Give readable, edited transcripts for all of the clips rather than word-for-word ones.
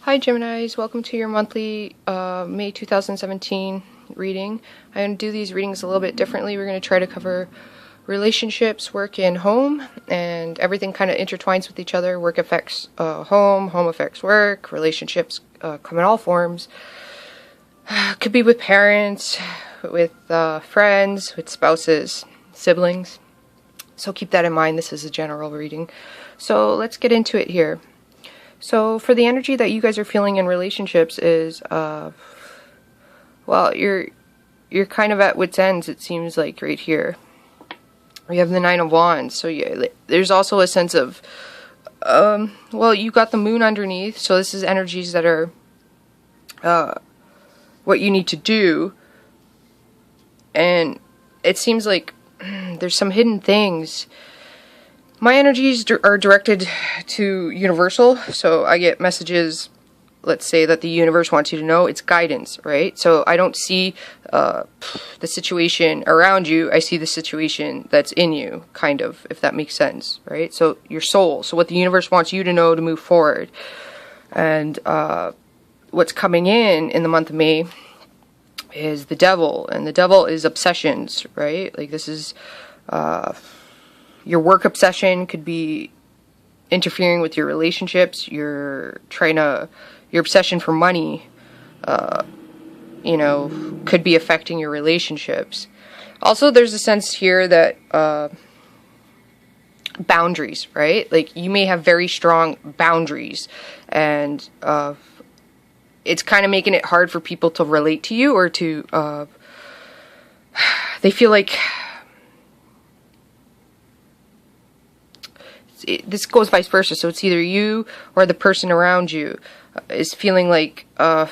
Hi Geminis, welcome to your monthly May 2017 reading. I'm going to do these readings a little bit differently. We're going to try to cover relationships, work, and home, and everything kind of intertwines with each other. Work affects home, home affects work, relationships come in all forms. Could be with parents, with friends, with spouses, siblings. So keep that in mind. This is a general reading. So let's get into it here. So for the energy that you guys are feeling in relationships is, well, you're kind of at wit's ends, it seems like, right here. We have the Nine of Wands, so yeah, there's also a sense of, well, you got the moon underneath, so this is energies that are what you need to do, and it seems like there's some hidden things. My energies are directed to universal, so I get messages, let's say, that the universe wants you to know. It's guidance, right? So I don't see the situation around you, I see the situation that's in you, kind of, if that makes sense, right? So your soul, so what the universe wants you to know to move forward. And what's coming in the month of May is the devil, and the devil is obsessions, right? Like this is... your work obsession could be interfering with your relationships. Your obsession for money, you know, could be affecting your relationships. Also, there's a sense here that boundaries, right? Like you may have very strong boundaries, and it's kind of making it hard for people to relate to you, or to they feel like. This goes vice versa, so it's either you or the person around you is feeling like that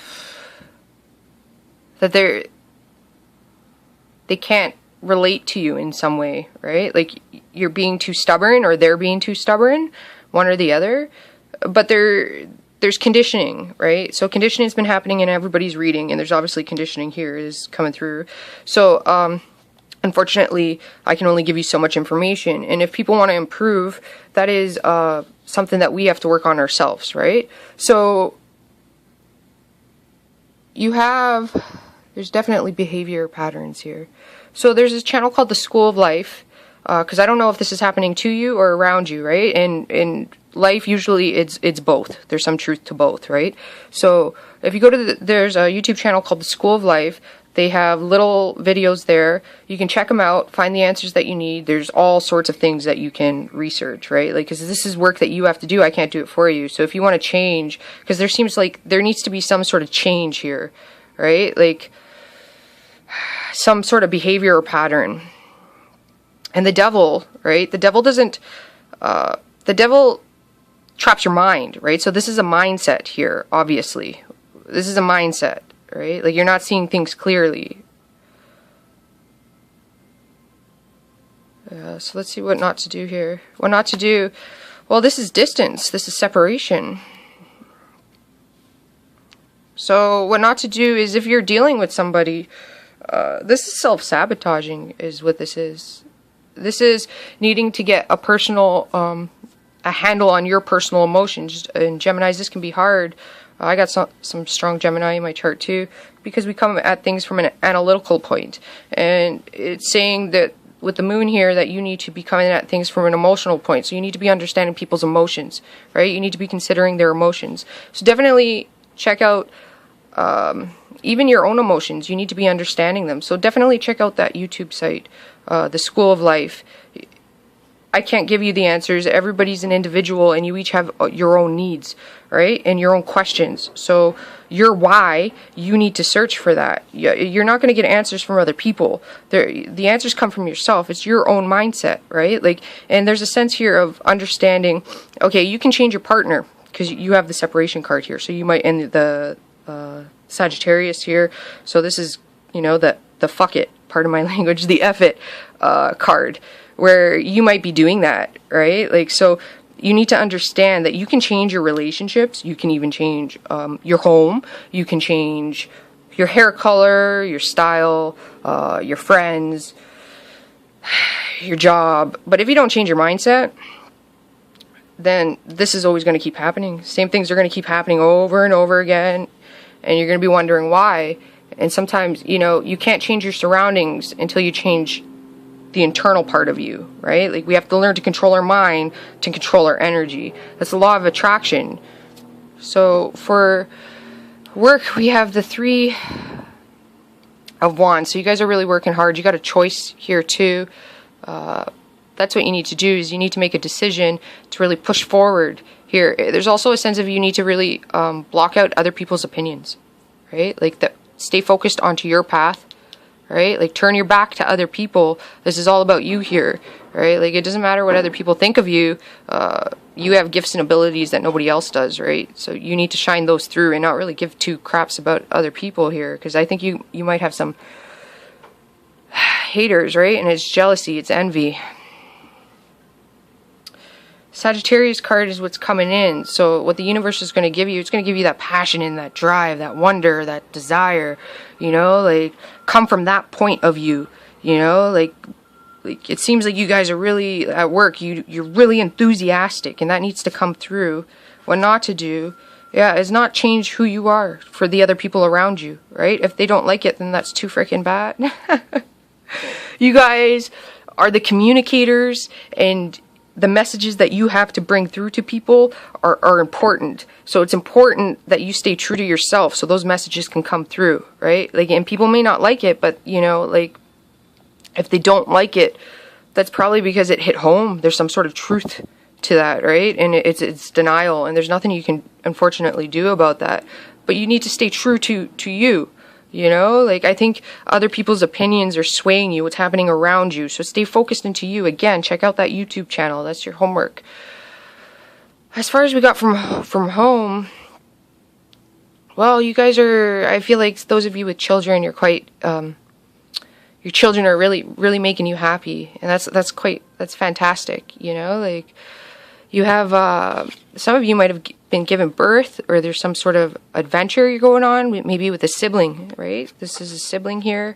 they can't relate to you in some way, right? Like you're being too stubborn, or they're being too stubborn, one or the other. But there's conditioning, right? So conditioning has been happening in everybody's reading, and there's obviously conditioning here is coming through. So unfortunately, I can only give you so much information, and if people want to improve, that is something that we have to work on ourselves, right? So there's definitely behavior patterns here. So there's this channel called the School of Life, because I don't know if this is happening to you or around you, right? And in life, usually it's both. There's some truth to both, right? So if you go to there's a YouTube channel called the School of Life. They have little videos there. You can check them out, find the answers that you need. There's all sorts of things that you can research, right? Like, because this is work that you have to do. I can't do it for you. So if you want to change, because there seems like there needs to be some sort of change here, right? Like some sort of behavior or pattern. And the devil, right? The devil doesn't, the devil traps your mind, right? So this is a mindset here, obviously. This is a mindset. Right? Like you're not seeing things clearly. So let's see what not to do here. What not to do. Well, this is distance. This is separation. So what not to do is if you're dealing with somebody, this is self-sabotaging is what this is. This is needing to get a personal, a handle on your personal emotions. And Geminis, this can be hard. I got some strong Gemini in my chart too, because we come at things from an analytical point. And it's saying that with the moon here that you need to be coming at things from an emotional point. So you need to be understanding people's emotions, right? You need to be considering their emotions. So definitely check out even your own emotions. You need to be understanding them. So definitely check out that YouTube site, the School of Life. I can't give you the answers. Everybody's an individual, and you each have your own needs, right? And your own questions. So your why, you need to search for that. You're not going to get answers from other people. The answers come from yourself. It's your own mindset, right? Like, and there's a sense here of understanding, okay, you can change your partner because you have the separation card here. So you might end the Sagittarius here. So this is, you know, the fuck it, pardon my language, the F it card, where you might be doing that, right? Like, so you need to understand that you can change your relationships. You can even change your home. You can change your hair color, your style, your friends, your job. But if you don't change your mindset, then this is always going to keep happening. Same things are going to keep happening over and over again, and you're going to be wondering why. And sometimes, you know, you can't change your surroundings until you change the internal part of you, right? Like, we have to learn to control our mind to control our energy. That's the law of attraction. So for work, we have the 3 of Wands. So you guys are really working hard. You got a choice here too. That's what you need to do, is you need to make a decision to really push forward here. There's also a sense of you need to really block out other people's opinions, right? Like, that, stay focused onto your path, right? Like, turn your back to other people. This is all about you here, right? Like, it doesn't matter what other people think of you. You have gifts and abilities that nobody else does, right? So you need to shine those through and not really give 2 craps about other people here, because I think you might have some haters, right? And it's jealousy, it's envy. Sagittarius card is what's coming in. So what the universe is going to give you, it's going to give you that passion and that drive, that wonder, that desire, you know, like, come from that point of view, you know, like it seems like you guys are really at work, you're really enthusiastic, and that needs to come through. What not to do, yeah, is not change who you are for the other people around you, right? If they don't like it, then that's too freaking bad. You guys are the communicators, and the messages that you have to bring through to people are important. So it's important that you stay true to yourself so those messages can come through, right? Like, and people may not like it, but, you know, like, if they don't like it, that's probably because it hit home. There's some sort of truth to that, right? And it's denial, and there's nothing you can unfortunately do about that. But you need to stay true to you. You know, like, I think other people's opinions are swaying you, what's happening around you. So stay focused into you. Again, check out that YouTube channel. That's your homework. As far as we got from home, well, you guys are, I feel like those of you with children, you're quite, your children are really making you happy. And that's fantastic, you know, like, you have, some of you might have been given birth, or there's some sort of adventure you're going on, maybe with a sibling, right? This is a sibling here,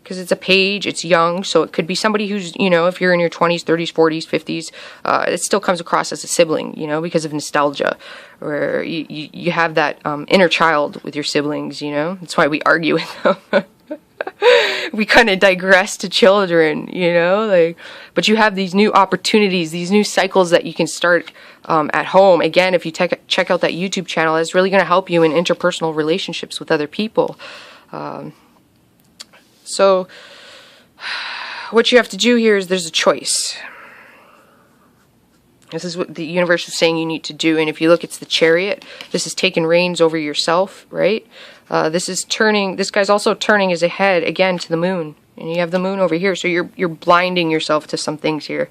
because it's a page, it's young, so it could be somebody who's, you know, if you're in your 20s, 30s, 40s, 50s, it still comes across as a sibling, you know, because of nostalgia, where you have that inner child with your siblings, you know? That's why we argue with them. We kind of digress to children, you know, like, but you have these new opportunities, these new cycles that you can start at home. Again, if you check out that YouTube channel, it's really going to help you in interpersonal relationships with other people. So what you have to do here is there's a choice. This is what the universe is saying you need to do. And if you look, it's the Chariot. This is taking reins over yourself, right? This is turning, this guy's also turning his head again to the moon. And you have the moon over here. So you're blinding yourself to some things here.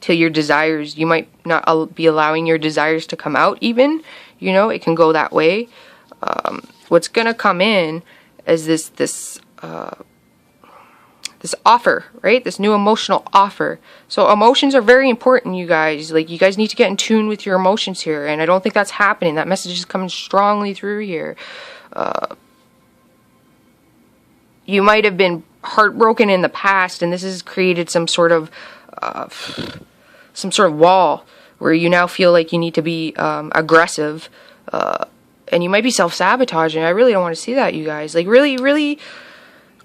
To your desires. You might not be allowing your desires to come out even. You know, it can go that way. What's going to come in is this offer, right? This new emotional offer. So emotions are very important, you guys. Like, you guys need to get in tune with your emotions here. And I don't think that's happening. That message is coming strongly through here. You might have been heartbroken in the past, and this has created some sort of wall where you now feel like you need to be aggressive. And you might be self-sabotaging. I really don't want to see that, you guys. Like, really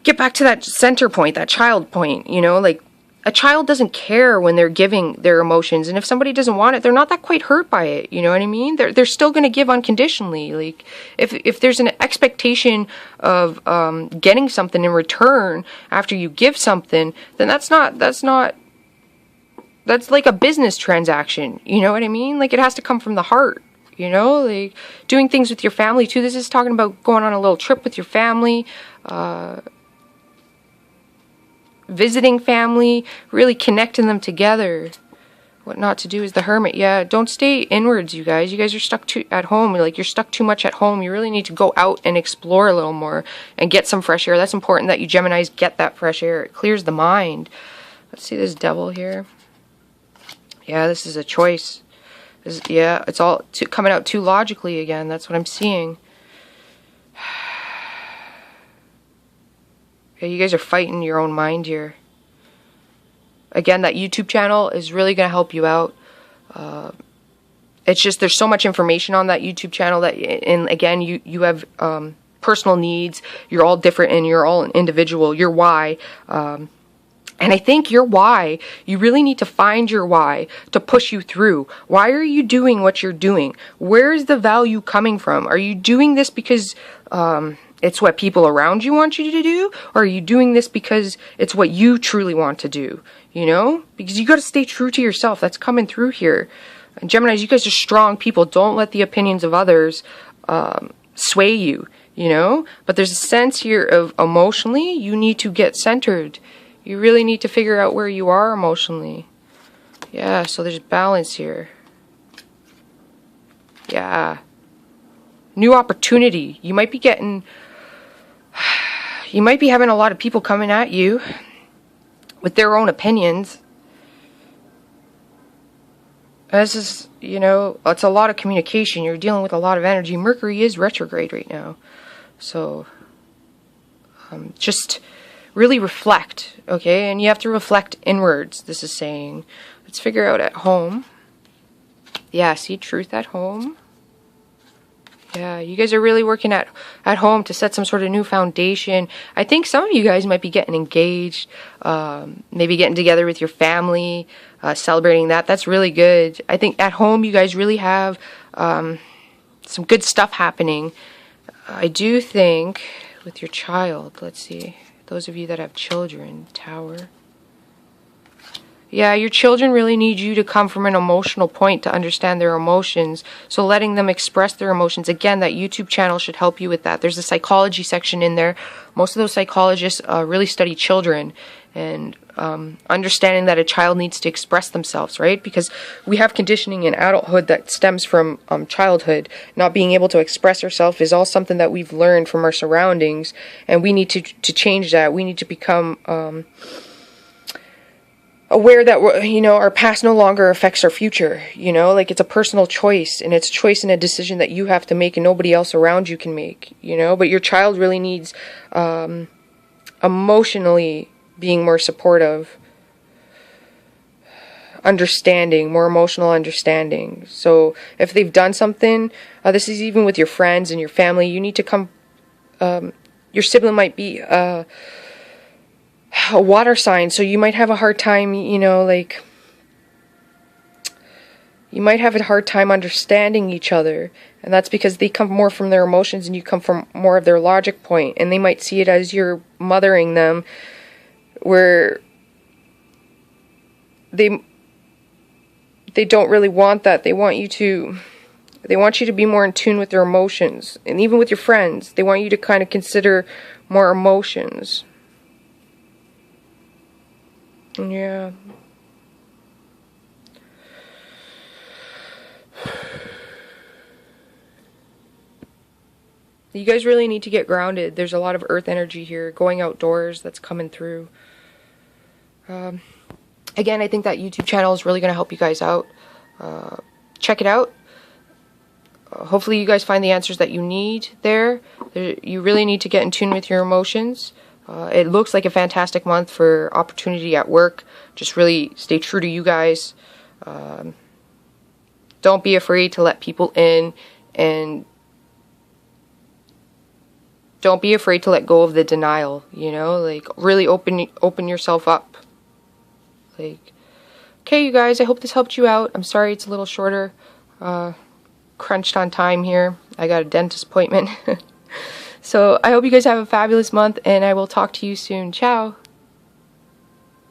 get back to that center point, that child point, you know, like, a child doesn't care when they're giving their emotions, and if somebody doesn't want it, they're not that quite hurt by it, you know what I mean? They're still going to give unconditionally. Like, if there's an expectation of getting something in return after you give something, then that's like a business transaction, you know what I mean? Like, it has to come from the heart. You know, like, doing things with your family too. This is talking about going on a little trip with your family, visiting family, really connecting them together. What not to do is the Hermit. Yeah, don't stay inwards, you guys. You guys are stuck at home. Like, you're stuck too much at home. You really need to go out and explore a little more and get some fresh air. That's important that you Geminis get that fresh air. It clears the mind. Let's see this Devil here. Yeah, this is a choice. Yeah, it's all coming out too logically again. That's what I'm seeing. Yeah, you guys are fighting your own mind here. Again, that YouTube channel is really going to help you out. It's just there's so much information on that YouTube channel that, and again, you have personal needs. You're all different and you're all an individual. Your why. And I think your why, you really need to find your why to push you through. Why are you doing what you're doing? Where is the value coming from? Are you doing this because it's what people around you want you to do? Or are you doing this because it's what you truly want to do? You know? Because you got to stay true to yourself. That's coming through here. And Geminis, you guys are strong people. Don't let the opinions of others sway you, you know? But there's a sense here of emotionally, you need to get centered. You really need to figure out where you are emotionally. Yeah, so there's balance here. Yeah. New opportunity. You might be having a lot of people coming at you with their own opinions. This is, you know, it's a lot of communication. You're dealing with a lot of energy. Mercury is retrograde right now. So, just really reflect, okay? And you have to reflect inwards, this is saying. Let's figure out at home. Yeah, see, truth at home. Yeah, you guys are really working at home to set some sort of new foundation. I think some of you guys might be getting engaged, maybe getting together with your family, celebrating that. That's really good. I think at home you guys really have some good stuff happening. I do think with your child, let's see, those of you that have children, Tower. Yeah, your children really need you to come from an emotional point to understand their emotions. So letting them express their emotions. Again, that YouTube channel should help you with that. There's a psychology section in there. Most of those psychologists really study children. And understanding that a child needs to express themselves, right? Because we have conditioning in adulthood that stems from childhood. Not being able to express yourself is all something that we've learned from our surroundings. And we need to change that. We need to become aware that, you know, our past no longer affects our future, you know, like it's a personal choice, and it's a choice and a decision that you have to make and nobody else around you can make, you know, but your child really needs emotionally being more supportive, understanding, more emotional understanding. So if they've done something, this is even with your friends and your family, you need to come, your sibling might be a water sign, so you might have a hard time, you know, like, you might have a hard time understanding each other, and that's because they come more from their emotions and you come from more of their logic point, and they might see it as you're mothering them, where they don't really want that. They want you to be more in tune with their emotions, and even with your friends, they want you to kind of consider more emotions. Yeah. You guys really need to get grounded. There's a lot of earth energy here, going outdoors, that's coming through. Again, I think that YouTube channel is really going to help you guys out. Check it out. Hopefully you guys find the answers that you need there. You really need to get in tune with your emotions. It looks like a fantastic month for opportunity at work. Just really stay true to you guys. Don't be afraid to let people in, and don't be afraid to let go of the denial, you know, like really open yourself up. Like, okay, you guys, I hope this helped you out. I'm sorry it's a little shorter. Crunched on time here. I got a dentist appointment. So I hope you guys have a fabulous month, and I will talk to you soon. Ciao.